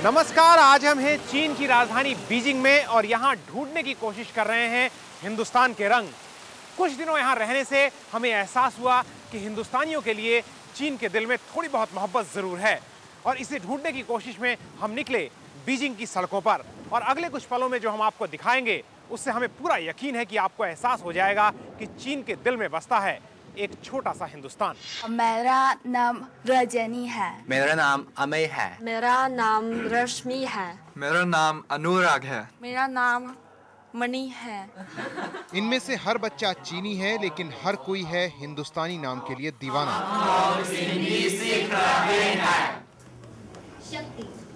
नमस्कार, आज हम हैं चीन की राजधानी बीजिंग में और यहाँ ढूंढने की कोशिश कर रहे हैं हिंदुस्तान के रंग। कुछ दिनों यहाँ रहने से हमें एहसास हुआ कि हिंदुस्तानियों के लिए चीन के दिल में थोड़ी बहुत मोहब्बत जरूर है और इसे ढूंढने की कोशिश में हम निकले बीजिंग की सड़कों पर। और अगले कुछ पलों में जो हम आपको दिखाएंगे उससे हमें पूरा यकीन है कि आपको एहसास हो जाएगा कि चीन के दिल में बसता है एक छोटा सा हिंदुस्तान। मेरा नाम रजनी है। मेरा नाम अमय है। मेरा नाम रश्मि है। मेरा नाम अनुराग है। मेरा नाम मणि है। इनमें से हर बच्चा चीनी है, लेकिन हर कोई है हिंदुस्तानी नाम के लिए दीवाना।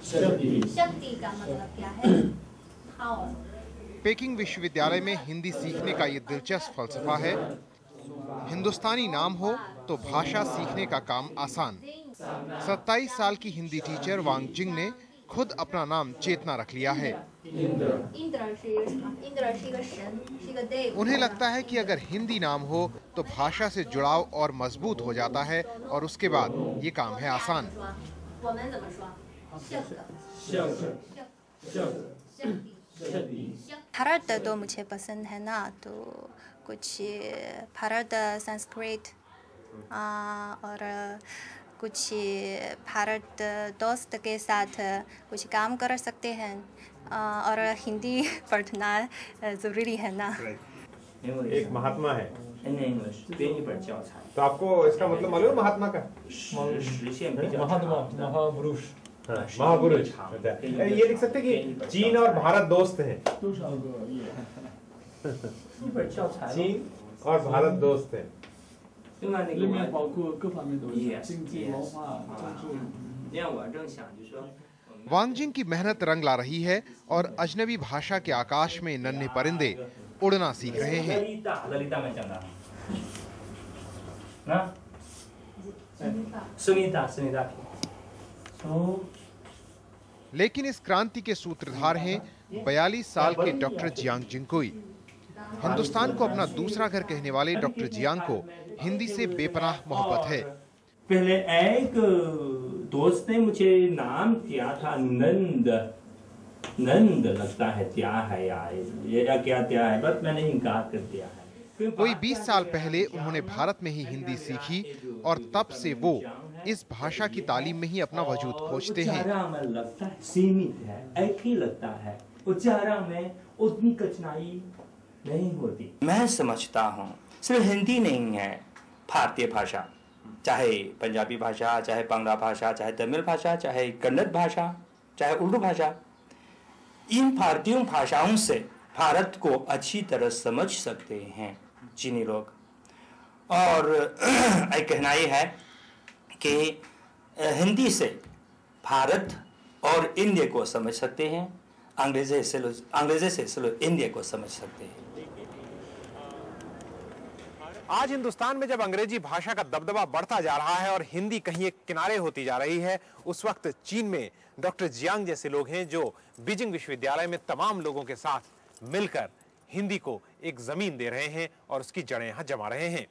शक्ति का मतलब क्या है? पेकिंग विश्वविद्यालय में हिंदी सीखने का ये दिलचस्प फलसफा है। हिंदुस्तानी नाम हो तो भाषा सीखने का काम आसान। 27 साल की हिंदी टीचर वांग जिंग ने खुद अपना नाम चेतना रख लिया है। उन्हें लगता है कि अगर हिंदी नाम हो तो भाषा से जुड़ाव और मजबूत हो जाता है और उसके बाद ये काम है आसान। भारत तो मुझे पसंद है ना, तो कुछ भारत संस्कृत और कुछ भारत दोस्त के साथ कुछ काम कर सकते हैं और हिंदी पढ़ना ज़रूरी है ना। एक महात्मा है, तो आपको इसका मतलब मालूम है महात्मा का? महापुरुष। महापुरुष। ये लिख सकते कि चीन और भारत दोस्त हैं। चीन और भारत दोस्त हैं। वांग जिंग की मेहनत रंग ला रही है और अजनबी भाषा के आकाश में नन्हे परिंदे उड़ना सीख रहे हैं। लेकिन इस क्रांति के सूत्रधार हैं 42 साल के डॉक्टर जियांग जिंगकुई। हिंदुस्तान को अपना दूसरा घर कहने वाले डॉक्टर जियांग को हिंदी से बेपनाह मोहब्बत है। पहले एक दोस्त ने मुझे नाम दिया था नंद। नंद लगता है क्या है यार, ये क्या है, बस मैंने इनकार कर दिया है। कोई 20 साल पहले उन्होंने भारत में ही हिंदी सीखी और तब से वो इस भाषा की तालीम में ही अपना वजूद खोजते हैं। लगता है सीमित है, एक ही लगता है, उच्चारण में उतनी कठिनाई नहीं होती। मैं समझता हूँ सिर्फ हिंदी नहीं है, भारतीय भाषा, चाहे पंजाबी भाषा, चाहे बांग्ला भाषा, चाहे तमिल भाषा, चाहे कन्नड़ भाषा, चाहे उर्दू भाषा, इन भारतीय भाषाओं से भारत को अच्छी तरह समझ सकते हैं चीनी लोग। और एक कहना ये है कि हिंदी से भारत और इंडिया को समझ सकते हैं, अंग्रेजी से लोग इंडिया को समझ सकते हैं। आज हिंदुस्तान में जब अंग्रेजी भाषा का दबदबा बढ़ता जा रहा है और हिंदी कहीं एक किनारे होती जा रही है, उस वक्त चीन में डॉक्टर जियांग जैसे लोग हैं जो बीजिंग विश्वविद्यालय में तमाम लोगों के साथ मिलकर हिंदी को एक जमीन दे रहे हैं और उसकी जड़ें यहां जमा रहे हैं।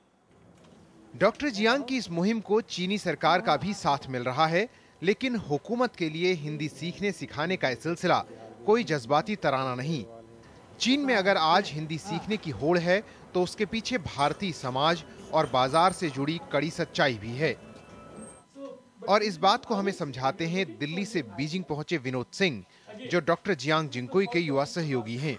डॉक्टर जियांग की इस मुहिम को चीनी सरकार का भी साथ मिल रहा है, लेकिन हुकूमत के लिए हिंदी सीखने सिखाने का यह सिलसिला कोई जज्बाती तराना नहीं। चीन में अगर आज हिंदी सीखने की होड़ है तो उसके पीछे भारतीय समाज और बाजार से जुड़ी कड़ी सच्चाई भी है। और इस बात को हमें समझाते हैं दिल्ली से बीजिंग पहुंचे विनोद सिंह, जो डॉक्टर जियांग जिंगकुई के युवा सहयोगी हैं।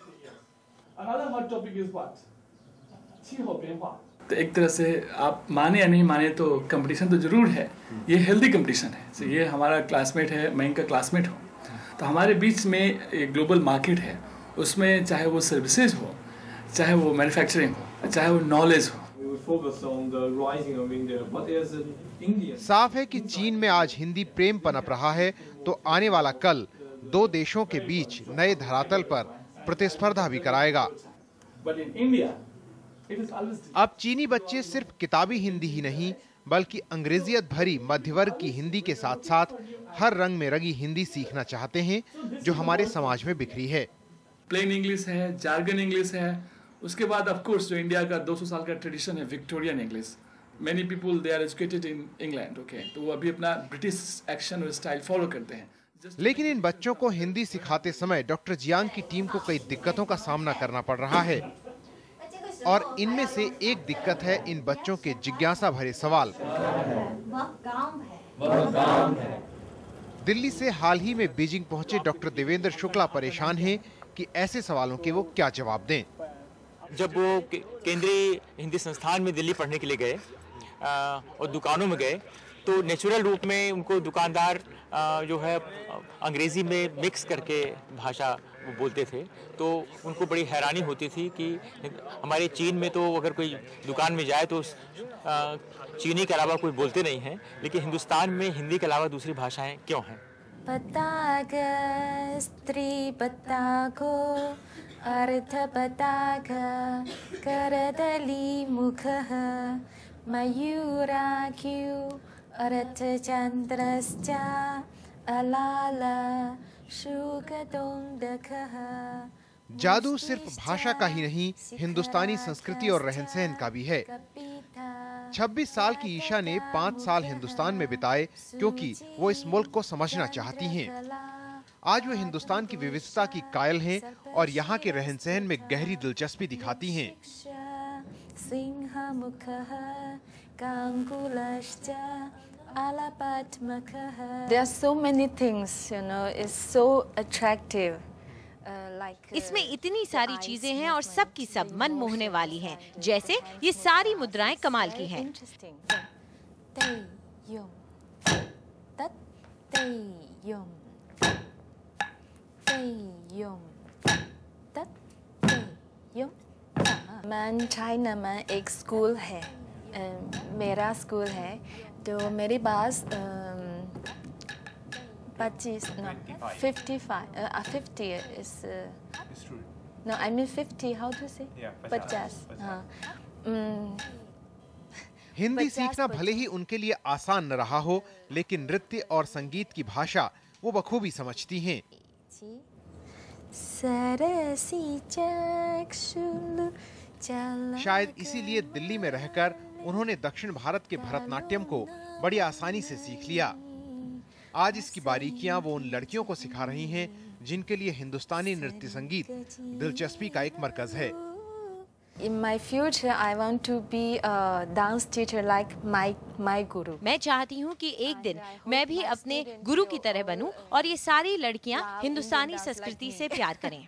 तो एक तरह से आप माने या नहीं माने तो कंपटीशन तो जरूर है, ये हेल्दी कंपटीशन है। तो ये हमारा क्लासमेट है, मैं इनका क्लासमेट हूँ, तो हमारे बीच में एक ग्लोबल मार्केट है, उसमें चाहे वो सर्विसेज हो, चाहे वो मैन्युफैक्चरिंग हो, चाहे वो नॉलेज हो। साफ है कि चीन में आज हिंदी प्रेम पनप रहा है, तो आने वाला कल दो देशों के बीच नए धरातल पर प्रतिस्पर्धा भी कराएगा। अब चीनी बच्चे सिर्फ किताबी हिंदी ही नहीं, बल्कि अंग्रेजियत भरी मध्यवर्ग की हिंदी के साथ साथ हर रंग में रंगी हिंदी सीखना चाहते हैं, जो हमारे समाज में बिखरी है। प्लेन इंग्लिश है, जार्गन इंग्लिश है, उसके बाद ऑफ कोर्स जो इंडिया का 200 साल का ट्रेडिशन है Victorian English. Many people they are educated in England, okay, तो वो अभी अपना ब्रिटिश एक्शन और स्टाइल फॉलो करते हैं। लेकिन इन बच्चों को हिंदी सिखाते समय डॉक्टर जियांग की टीम को कई दिक्कतों का सामना करना पड़ रहा है और इनमें से एक दिक्कत है इन बच्चों के जिज्ञासा भरे सवाल। दिल्ली से हाल ही में बीजिंग पहुंचे डॉक्टर देवेंद्र शुक्ला परेशान हैं कि ऐसे सवालों के वो क्या जवाब दें। जब वो केंद्रीय हिंदी संस्थान में दिल्ली पढ़ने के लिए गए और दुकानों में गए तो नेचुरल रूप में उनको दुकानदार जो है अंग्रेजी में मिक्स करके भाषा वो बोलते थे, तो उनको बड़ी हैरानी होती थी कि हमारे चीन में तो अगर कोई दुकान में जाए तो चीनी के अलावा कोई बोलते नहीं हैं, लेकिन हिंदुस्तान में हिंदी के अलावा दूसरी भाषाएं क्यों हैं? पताग स्त्री पतागो अर्थ पताग करदली मुखः मयूराख्यु अर्थ चंद्रश्च अलाला शुकदोंदकः। जादू सिर्फ भाषा का ही नहीं, हिंदुस्तानी संस्कृति और रहन सहन का भी है। 26 साल की ईशा ने 5 साल हिंदुस्तान में बिताए क्योंकि वो इस मुल्क को समझना चाहती हैं। आज वो हिंदुस्तान की विविधता की कायल हैं और यहाँ के रहन सहन में गहरी दिलचस्पी दिखाती हैं। There are so many things, you know, it's so attractive. इसमें इतनी सारी चीजें हैं और सब की सब मन मोहने वाली हैं, जैसे ये सारी मुद्राएं कमाल की हैं। मैं चाइना में एक स्कूल है, मेरा स्कूल है, तो मेरे पास 50 is no, I mean 50, how to say? 50. हाँ। हिंदी सीखना भले ही उनके लिए आसान न रहा हो, लेकिन नृत्य और संगीत की भाषा वो बखूबी समझती हैं। शायद इसीलिए दिल्ली में रहकर उन्होंने दक्षिण भारत के भरतनाट्यम को बड़ी आसानी से सीख लिया। आज इसकी बारीकियां वो उन लड़कियों को सिखा रही हैं जिनके लिए हिंदुस्तानी नृत्य संगीत दिलचस्पी का एक मरकज है। In my future, I want to be a dance teacher like my guru. मैं चाहती हूँ कि एक दिन मैं भी अपने गुरु की तरह बनूं और ये सारी लड़कियाँ हिंदुस्तानी संस्कृति से प्यार करें।